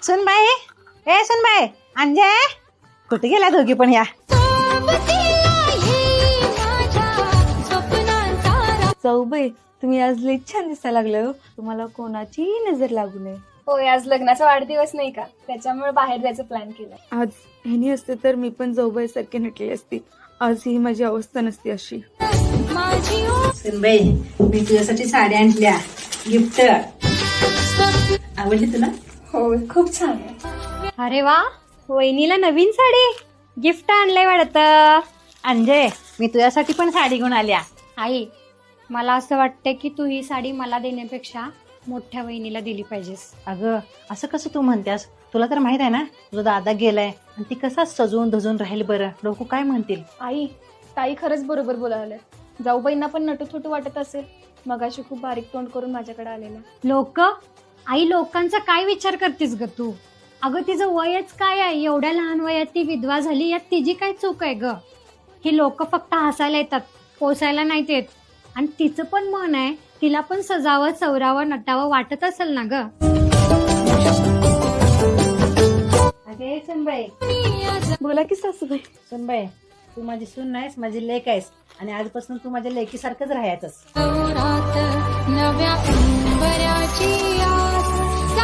सुनबाई, ए सुनबाई, अंजय कुठे गेल्या दोघी पण या? जाऊबाई, तुम्ही आज लई छान दिसायला लागले हो. तुम्हाला कोणाची नजर लागू नये. होय, आज लग्नाचा वाढदिवस नाही का, त्याच्यामुळे बाहेर जायचं प्लॅन केलं. आज ह्यानी असते तर मी पण जाऊबाई सारखी नटली असती. आज ही माझी अवस्था नसती अशी. सुनबाई, मी तुझ्यासाठी साड्या आणल्या, गिफ्ट. आवडली तुला? हो, खूप छान आहे. अरे वा, वहिनीला नवीन साडी गिफ्ट आणलंय वाटतं. अंजय, मी तुझ्यासाठी पण साडी घेऊन आल्या. आई, मला असं वाटतं की तू ही साडी मला देण्यापेक्षा मोठ्या वहिनीला दिली पाहिजेस. अगं, असं कसं तू म्हणतेस? तुला तर माहित आहे ना, तुझा दादा गेलाय आणि ती कसा सजून धजून राहील बरं. लोक काय म्हणतील? आई, ताई खरंच बरोबर बोलावलंय. जाऊबाईंना पण नटू-थोटू वाटत असेल. मगाशी खूप बारीक तोंड करून माझ्याकडे आलेल्या. लोक, आई लोकांचा काय विचार करतेस ग तू? अगं तिचं वयच काय आहे? एवढ्या लहान वयात ती विधवा झाली, यात तिची काय चूक आहे ग? ही लोक फक्त हसायला येतात, पोसायला नाहीत येत. आणि तिचं पण मन आहे, तिला पण सजावं, चौरावं, नटावं वाटत असेल ना ग. अगे सुनबाई, बोला की सासूबाई. सुनबाई, तू माझी सून नाहीस, माझी लेक आहेस आणि आजपासून तू माझ्या लेकीसारखंच राहायचंस. नव्या